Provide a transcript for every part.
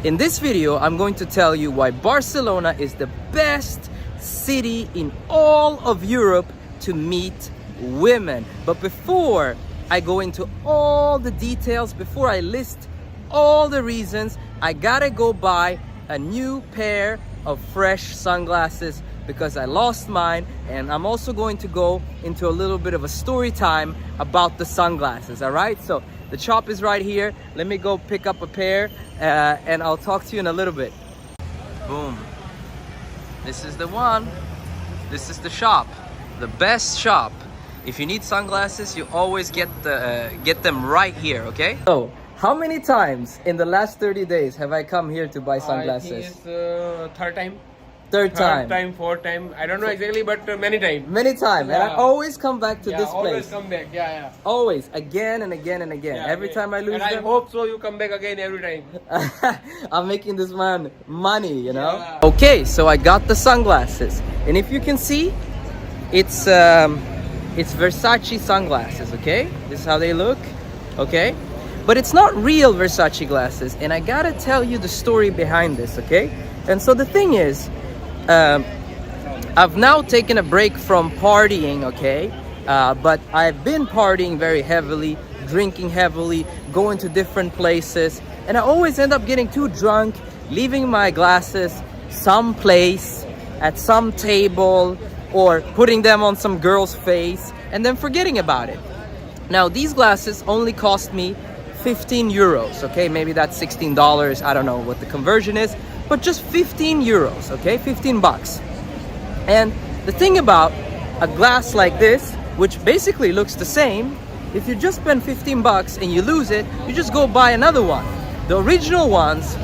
In this video, I'm going to tell you why Barcelona is the best city in all of Europe to meet women. But before I go into all the details, before I list all the reasons, I gotta go buy a new pair of fresh sunglasses because I lost mine, and I'm also going to go into a little bit of a story time about the sunglasses. All right, so the shop is right here. Let me go pick up a pair and I'll talk to you in a little bit. Boom, this is the one. This is the shop, the best shop. If you need sunglasses, you always get them right here, okay? So how many times in the last 30 days have I come here to buy sunglasses? I think it's third time. Third time. Third time, fourth time. I don't know exactly, but many times. Many times. Yeah. And I always come back to this place. Always come back. Yeah. Always. Again and again and again. Yeah, every time I lose and them. I hope so you come back again every time. I'm making this man money, you know? Yeah. Okay, so I got the sunglasses. And if you can see, it's Versace sunglasses, okay? This is how they look, okay? But it's not real Versace glasses. And I gotta tell you the story behind this, okay? And so the thing is, I've now taken a break from partying, okay? But I've been partying very heavily, drinking heavily, going to different places, and I always end up getting too drunk, leaving my glasses someplace, at some table, or putting them on some girl's face, and then forgetting about it. Now, these glasses only cost me 15 euros, okay? Maybe that's $16, I don't know what the conversion is, but just 15 euros, okay? 15 bucks. And the thing about a glass like this, which basically looks the same, if you just spend 15 bucks and you lose it, you just go buy another one. The original ones,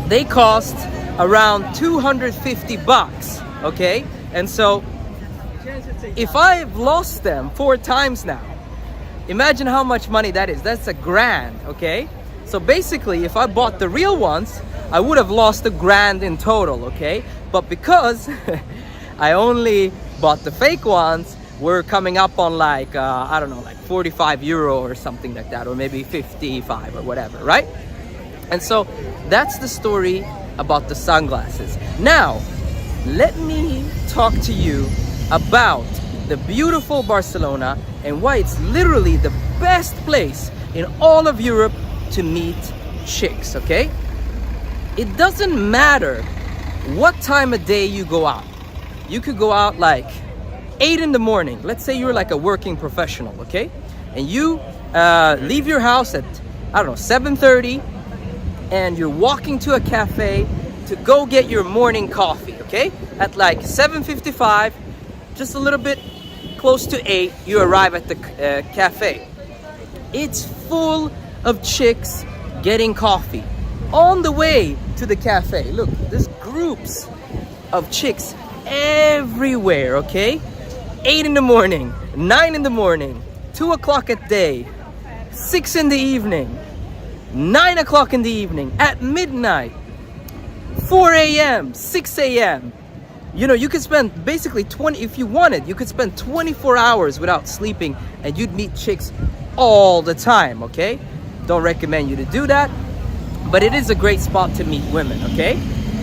they cost around 250 bucks, okay? And so if I've lost them 4 times now, imagine how much money that is. That's $1,000, okay? So basically, if I bought the real ones, I would have lost $1,000 in total, okay? But because I only bought the fake ones, we're coming up on like, I don't know, like 45 euro or something like that, or maybe 55 or whatever, right? And so that's the story about the sunglasses. Now, let me talk to you about the beautiful Barcelona and why it's literally the best place in all of Europe to meet chicks, okay? It doesn't matter what time of day you go out. You could go out like 8 in the morning. Let's say you're like a working professional, okay? And you leave your house at, I don't know, 7:30, and you're walking to a cafe to go get your morning coffee, okay? At like 7:55, just a little bit close to 8, you arrive at the cafe. It's full of chicks getting coffee. On the way to the cafe, look, there's groups of chicks everywhere, okay? 8 in the morning, 9 in the morning, 2 o'clock at day, 6 in the evening, 9 o'clock in the evening, at midnight, 4 a.m., 6 a.m. You know, you could spend basically 20, if you wanted, you could spend 24 hours without sleeping and you'd meet chicks all the time, okay? Don't recommend you to do that, but it is a great spot to meet women, okay?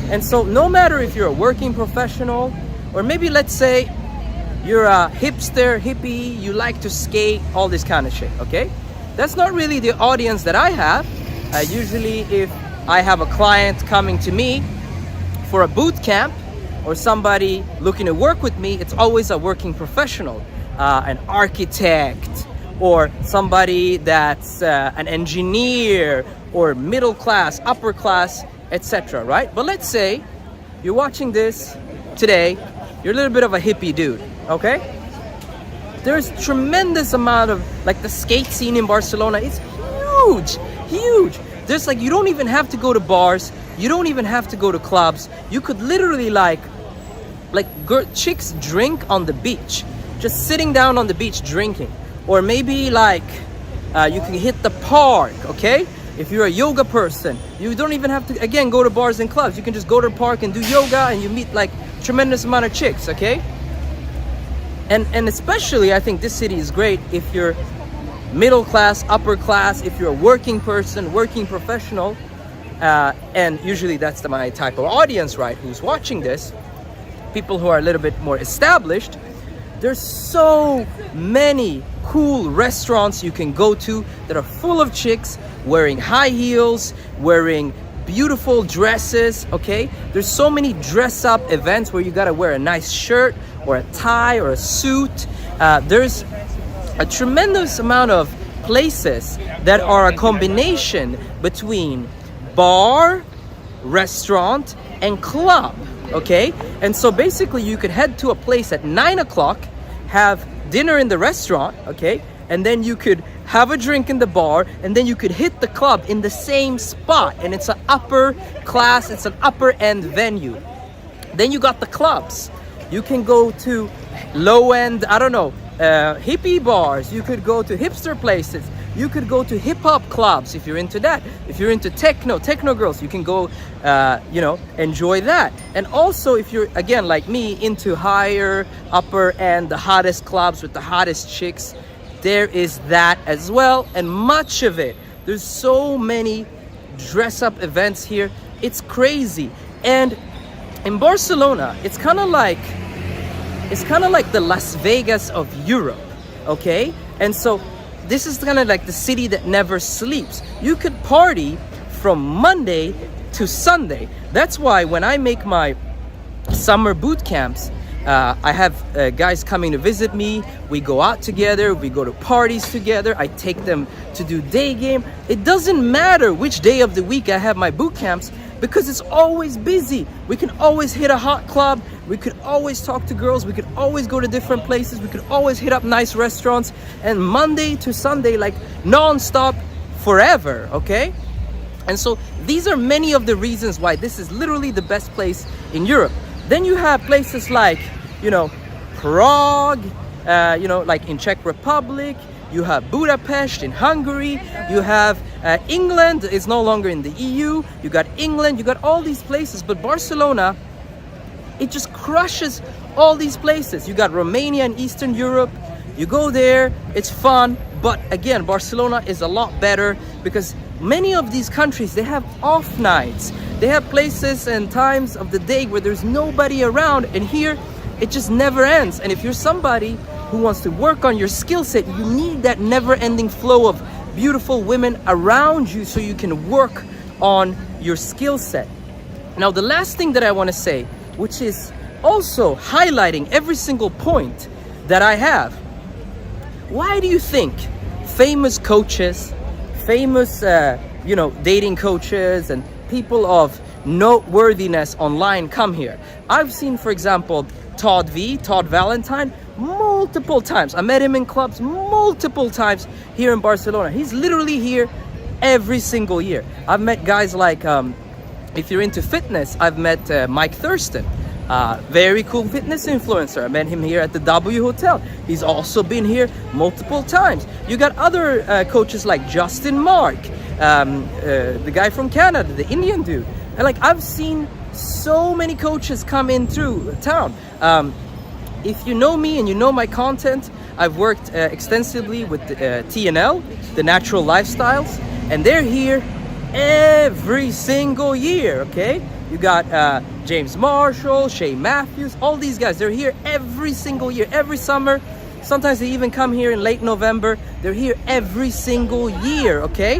And so no matter if you're a working professional, or maybe let's say you're a hipster, hippie, you like to skate, all this kind of shit, okay? That's not really the audience that I have. Usually if I have a client coming to me for a boot camp, or somebody looking to work with me, it's always a working professional, an architect, or somebody that's an engineer, or middle class, upper class, etc., right? But let's say you're watching this today, you're a little bit of a hippie dude, okay? There's tremendous amount of, like, the skate scene in Barcelona is huge. There's like, you don't even have to go to bars, you don't even have to go to clubs. You could literally like chicks drink on the beach, just sitting down on the beach drinking. Or maybe like you can hit the park, okay? If you're a yoga person, you don't even have to, again, go to bars and clubs. You can just go to the park and do yoga and you meet like tremendous amount of chicks, okay? And especially I think this city is great if you're middle class, upper class, if you're a working person, working professional. and usually that's my type of audience, right, who's watching this, people who are a little bit more established. There's so many cool restaurants you can go to that are full of chicks wearing high heels, wearing beautiful dresses, okay? There's so many dress up events where you gotta wear a nice shirt or a tie or a suit. There's a tremendous amount of places that are a combination between bar, restaurant, and club, okay? And so basically you could head to a place at 9 o'clock, have dinner in the restaurant, okay? And then you could have a drink in the bar, and then you could hit the club in the same spot. And it's an upper class, it's an upper end venue. Then you got the clubs. You can go to low end, I don't know, hippie bars. You could go to hipster places. You could go to hip hop clubs if you're into that. If you're into techno girls, you can go, enjoy that. And also if you're, again, like me, into higher, upper end, the hottest clubs with the hottest chicks, there is that as well. And much of it, there's so many dress up events here. It's crazy. And in Barcelona, it's kind of like the Las Vegas of Europe, okay? And so this is kind of like the city that never sleeps. You could party from Monday to Sunday. That's why when I make my summer boot camps, I have guys coming to visit me. We go out together, we go to parties together. I take them to do day game. It doesn't matter which day of the week I have my boot camps, because it's always busy. We can always hit a hot club. We could always talk to girls. We could always go to different places. We could always hit up nice restaurants. And Monday to Sunday, like non-stop forever, okay? And so these are many of the reasons why this is literally the best place in Europe. Then you have places like, Prague, like in Czech Republic. You have Budapest in Hungary. You have England is no longer in the EU. You got England. You got all these places. But Barcelona, it just crushes all these places. You got Romania and Eastern Europe. You go there, it's fun. But again, Barcelona is a lot better because many of these countries, they have off nights. They have places and times of the day where there's nobody around. And here, it just never ends. And if you're somebody who wants to work on your skill set, you need that never-ending flow of beautiful women around you so you can work on your skill set. Now, the last thing that I want to say, which is also highlighting every single point that I have, why do you think famous coaches, famous, dating coaches and people of noteworthiness online come here? I've seen, for example, Todd Valentine, multiple times. I met him in clubs multiple times here in Barcelona. He's literally here every single year. I've met guys like, if you're into fitness, I've met Mike Thurston, very cool fitness influencer. I met him here at the W Hotel. He's also been here multiple times. You got other coaches like Justin Mark, the guy from Canada, the Indian dude. And like, I've seen so many coaches come in through town. If you know me and you know my content, I've worked extensively with TNL, the Natural Lifestyles, and they're here every single year, okay? You got James Marshall, Shay Matthews, all these guys, they're here every single year, every summer. Sometimes they even come here in late November. They're here every single year, okay?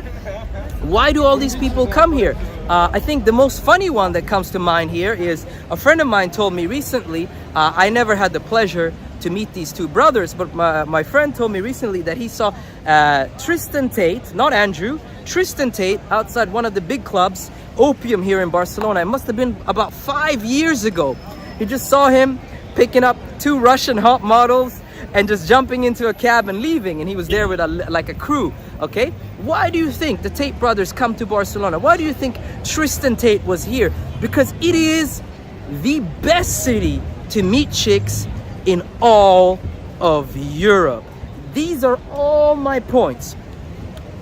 Why do all these people come here? I think the most funny one that comes to mind here is a friend of mine told me recently, I never had the pleasure to meet these two brothers, but my friend told me recently that he saw Tristan Tate, not Andrew, Tristan Tate outside one of the big clubs, Opium, here in Barcelona. It must have been about 5 years ago. He just saw him picking up two Russian hot models and just jumping into a cab and leaving, and he was there with a crew, okay? Why do you think the Tate brothers come to Barcelona? Why do you think Tristan Tate was here? Because it is the best city to meet chicks in all of Europe. These are all my points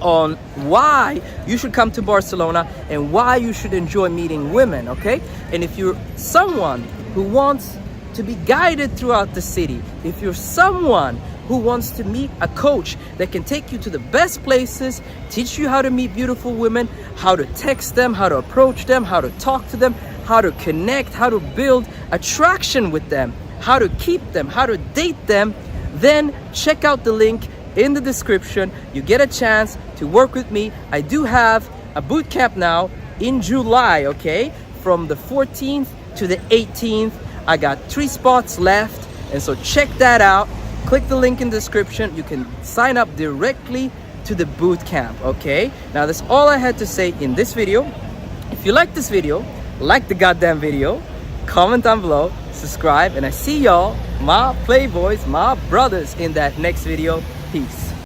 on why you should come to Barcelona and why you should enjoy meeting women, okay? And if you're someone who wants to be guided throughout the city, if you're someone who wants to meet a coach that can take you to the best places, teach you how to meet beautiful women, how to text them, how to approach them, how to talk to them, how to connect, how to build attraction with them, how to keep them, how to date them, then check out the link in the description. You get a chance to work with me. I do have a boot camp now in July, okay? From the 14th to the 18th. I got 3 spots left, and so check that out. Click the link in the description. You can sign up directly to the boot camp, okay? Now that's all I had to say in this video. If you like this video, like the goddamn video, comment down below, subscribe, and I see y'all, my playboys, my brothers, in that next video. Peace.